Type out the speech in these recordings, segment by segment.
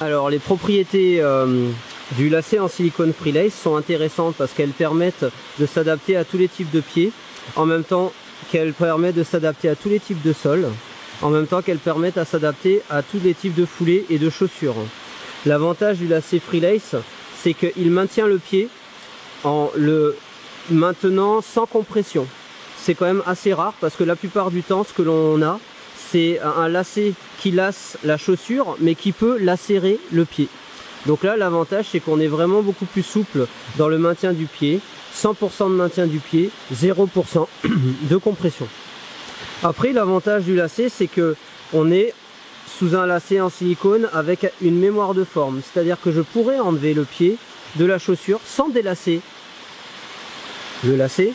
Alors les propriétés du lacet en silicone Freelace sont intéressantes parce qu'elles permettent de s'adapter à tous les types de pieds, en même temps qu'elles permettent de s'adapter à tous les types de sols, en même temps qu'elles permettent à s'adapter à tous les types de foulées et de chaussures. L'avantage du lacet Freelace, c'est qu'il maintient le pied en le maintenant sans compression. C'est quand même assez rare parce que la plupart du temps, ce que l'on a, c'est un lacet qui lace la chaussure mais qui peut lacérer le pied. Donc là, l'avantage, c'est qu'on est vraiment beaucoup plus souple dans le maintien du pied. 100% de maintien du pied, 0% de compression. Après, l'avantage du lacet, c'est que on est sous un lacet en silicone avec une mémoire de forme. C'est-à-dire que je pourrais enlever le pied de la chaussure sans délacer le lacet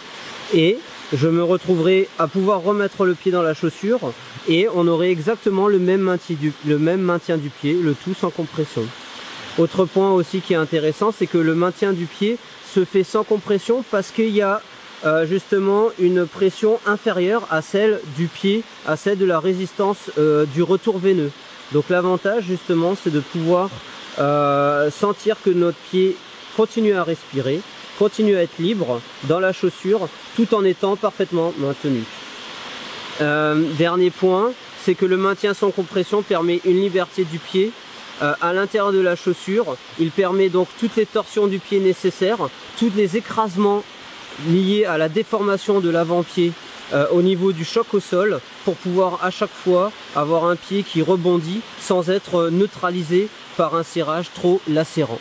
et je me retrouverai à pouvoir remettre le pied dans la chaussure et on aurait exactement le même maintien du pied, le tout sans compression. Autre point aussi qui est intéressant, c'est que le maintien du pied se fait sans compression parce qu'il y a justement une pression inférieure à celle du pied, à celle de la résistance du retour veineux. Donc l'avantage justement, c'est de pouvoir sentir que notre pied continue à respirer, continue à être libre dans la chaussure tout en étant parfaitement maintenu. Dernier point, c'est que le maintien sans compression permet une liberté du pied à l'intérieur de la chaussure. Il permet donc toutes les torsions du pied nécessaires, tous les écrasements liés à la déformation de l'avant-pied au niveau du choc au sol pour pouvoir à chaque fois avoir un pied qui rebondit sans être neutralisé par un serrage trop lacérant.